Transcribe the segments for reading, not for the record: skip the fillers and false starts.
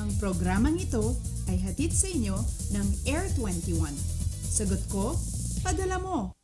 Ang programang ito ay hatid sa inyo ng Air 21. Sagot ko, padala mo!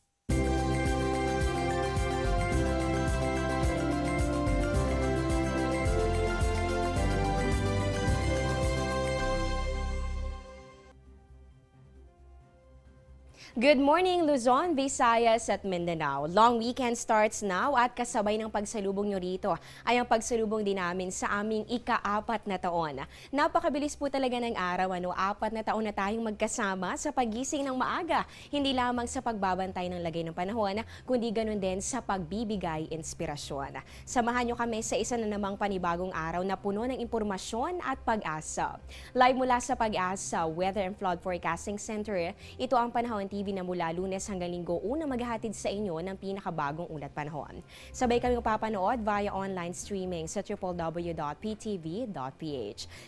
Good morning, Luzon, Visayas at Mindanao. Long weekend starts now at kasabay ng pagsalubong nyo rito ay ang pagsalubong din namin sa aming ika-4 na taon. Napakabilis po talaga ng araw, 4 na taon na tayong magkasama sa pagising ng maaga. Hindi lamang sa pagbabantay ng lagay ng panahon, kundi ganun din sa pagbibigay inspirasyon. Samahan nyo kami sa isa na namang panibagong araw na puno ng impormasyon at pag-asa. Live mula sa Pag-asa Weather and Flood Forecasting Center, ito ang Panahon TV na mula Lunes hanggang Linggo unang maghahatid sa inyo ng pinakabagong ulat panahon. Sabay kami papanood via online streaming sa www.ptv.ph.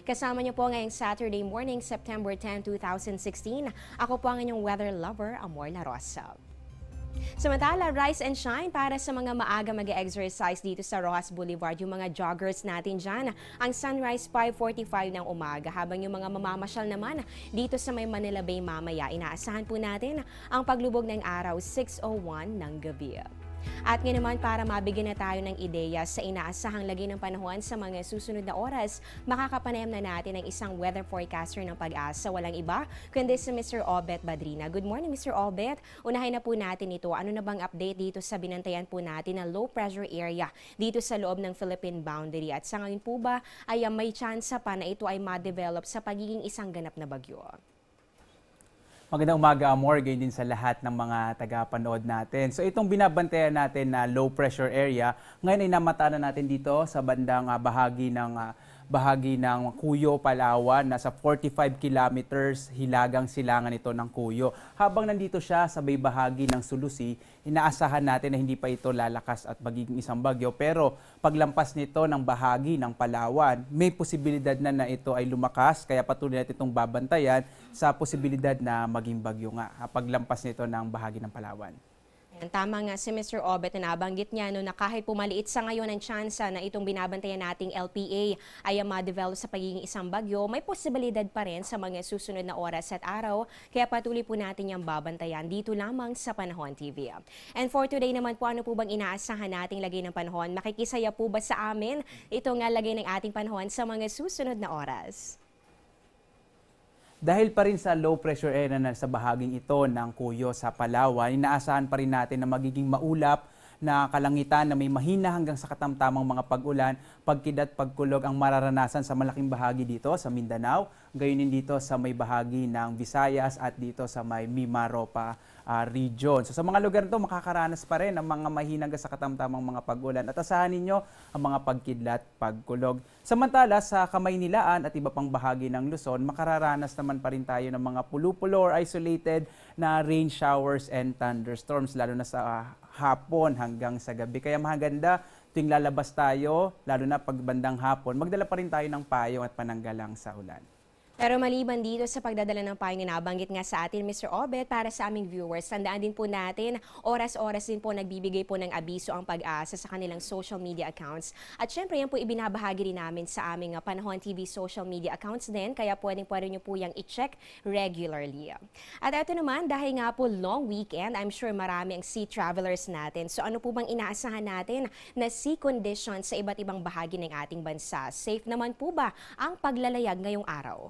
Kasama niyo po ngayong Saturday morning, September 10, 2016. Ako po ang inyong weather lover, Amor La Rosa. Samantala, rise and shine para sa mga maaga mag-exercise dito sa Rojas Boulevard, yung mga joggers natin dyan. Ang sunrise 5:45 ng umaga, habang yung mga mamamasyal naman dito sa may Manila Bay mamaya, inaasahan po natin ang paglubog ng araw 6:01 ng gabi. At ngayon naman, para mabigyan na tayo ng ideya sa inaasahang lagay ng panahon sa mga susunod na oras, makakapanayam na natin ang isang weather forecaster ng Pag-asa. Walang iba kundi si Mr. Obet Badrina. Good morning, Mr. Obet. Unahin na po natin ito. Ano na bang update dito sa binantayan po natin na low pressure area dito sa loob ng Philippine boundary? At sa ngayon po ba ay may tsansa pa na ito ay ma-develop sa pagiging isang ganap na bagyo? Magandang umaga, Amor, gayon din sa lahat ng mga tagapanood natin. So itong binabantayan natin na low pressure area, ngayon ay namata na natin dito sa bandang bahagi ng Cuyo, Palawan. Nasa 45 kilometers hilagang silangan ito ng Cuyo. Habang nandito siya sa may bahagi ng Sulusi, inaasahan natin na hindi pa ito lalakas at magiging isang bagyo. Pero paglampas nito ng bahagi ng Palawan, may posibilidad na ito ay lumakas. Kaya patuloy natin itong babantayan sa posibilidad na maging bagyo nga paglampas nito ng bahagi ng Palawan. Tama nga si Mr. Obet na nabanggit niya na kahit pumaliit sa ngayon ang tsansa na itong binabantayan nating LPA ay ma-develop sa pagiging isang bagyo, may posibilidad pa rin sa mga susunod na oras at araw, kaya patuloy po natin yung babantayan dito lamang sa Panahon TV. And for today naman po, ano po bang inaasahan nating lagay ng panahon? Makikisaya po ba sa amin itong lagay ng ating panahon sa mga susunod na oras? Dahil pa rin sa low pressure area na sa bahaging ito ng Cuyo sa Palawan, inaasahan pa rin natin na magiging maulap na kalangitan na may mahina hanggang sa katamtamang mga pag-ulan, pagkidlat, pagkulog ang mararanasan sa malaking bahagi dito sa Mindanao, gayon din dito sa may bahagi ng Visayas at dito sa may Mimaropa region. So sa mga lugar nito, makakaranas pa rin ng mga mahina hanggang sa katamtamang mga pag-ulan at asahan ninyo ang mga pagkidlat, pagkulog. Samantala sa Kamaynilaan at iba pang bahagi ng Luzon, makararanas naman pa rin tayo ng mga pulu-pulo or isolated na rain showers and thunderstorms, lalo na sa hapon hanggang sa gabi. Kaya maganda tuwing lalabas tayo, lalo na pagbandang hapon, magdala pa rin tayo ng payong at pananggalang sa ulan. Pero maliban dito sa pagdadala ng payong na nabanggit nga sa atin, Mr. Obet, para sa aming viewers, tandaan din po natin, oras-oras din po nagbibigay po ng abiso ang Pag-asa sa kanilang social media accounts. At syempre, yan po ibinabahagi rin namin sa aming Panahon TV social media accounts din, kaya pwede nyo po yung i-check regularly. At ito naman, dahil nga po long weekend, I'm sure marami ang sea travelers natin. So ano po bang inaasahan natin na sea conditions sa iba't ibang bahagi ng ating bansa? Safe naman po ba ang paglalayag ngayong araw?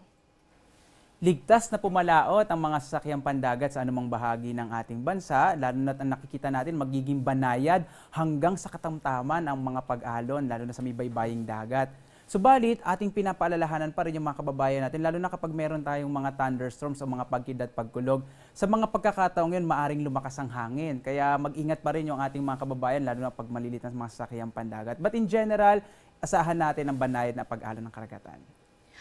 Ligtas na pumalaot ang mga sasakyang pandagat sa anumang bahagi ng ating bansa, lalo na ang nakikita natin magiging banayad hanggang sa katamtaman ang mga pag-alon, lalo na sa may baybaying dagat. Subalit, ating pinapaalalahanan pa rin yung mga kababayan natin, lalo na kapag meron tayong mga thunderstorms o mga pagkidlat, pagkulog. Sa mga pagkakataong yun, maaring lumakas ang hangin. Kaya mag-ingat pa rin yung ating mga kababayan, lalo na pag malilit na mga sasakyang pandagat. But in general, asahan natin ang banayad na pag-alon ng karagatan.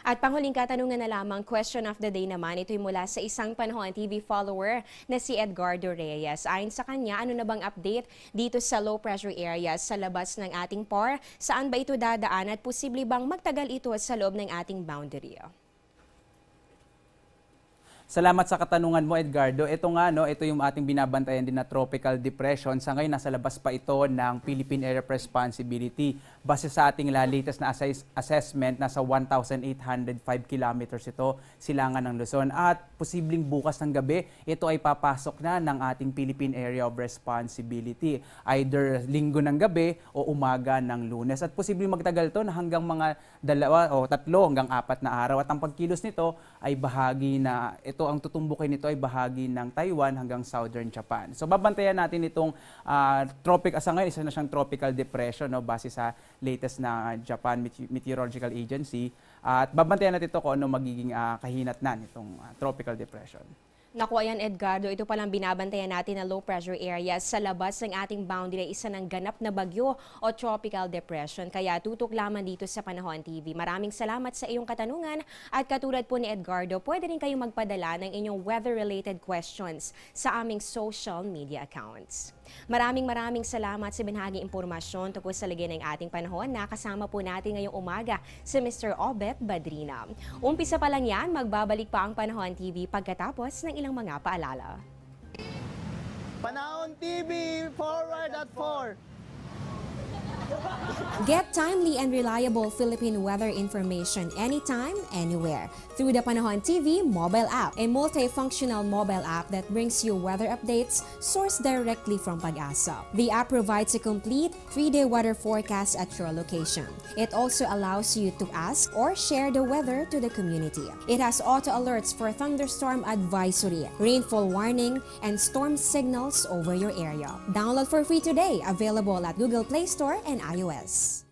At panghuling katanungan na lamang, question of the day naman, ito'y mula sa isang Panahon TV follower na si Edgardo Reyes. Ayon sa kanya, ano na bang update dito sa low pressure areas sa labas ng ating PAR? Saan ba ito dadaan at posible bang magtagal ito sa loob ng ating boundary? Salamat sa katanungan mo, Edgardo. Ito nga, no, ito yung ating binabantayan din na tropical depression. Sa ngayon, nasa labas pa ito ng Philippine Area of Responsibility. Base sa ating latest na assessment, nasa 1,805 kilometers ito silangan ng Luzon. At posibleng bukas ng gabi, ito ay papasok na ng ating Philippine Area of Responsibility. Either linggo ng gabi o umaga ng Lunes. At posibleng magtagal to na hanggang mga 2 o 3 hanggang 4 na araw. At ang pagkilos nito ay bahagi na ang tutumbukin nito ay bahagi ng Taiwan hanggang southern Japan. So babantayan natin itong sa ngayon, isa na siyang tropical depression, no, base sa latest na Japan Meteorological Agency. At babantayan natin ito kung ano magiging kahinatnan itong tropical depression. Naku, ayan Edgardo, ito palang binabantayan natin na low pressure area sa labas ng ating boundary, isa ng ganap na bagyo o tropical depression. Kaya tutok lamang dito sa Panahon TV. Maraming salamat sa iyong katanungan at katulad po ni Edgardo, pwede rin kayong magpadala ng inyong weather-related questions sa aming social media accounts. Maraming salamat sa binahaging impormasyon tungkol sa lagay ng ating panahon. Nakasama po natin ngayong umaga si Mr. Obet Badrina. Umpisa pa lang yan, magbabalik pa ang Panahon TV pagkatapos ng ilang mga paalala. Panahon TV, forward at 4. Get timely and reliable Philippine weather information anytime, anywhere through the Panahon TV mobile app, a multifunctional mobile app that brings you weather updates sourced directly from Pag-asa. The app provides a complete 3-day weather forecast at your location. It also allows you to ask or share the weather to the community. It has auto alerts for thunderstorm advisory, rainfall warning, and storm signals over your area. Download for free today, available at Google Play Store and iOS.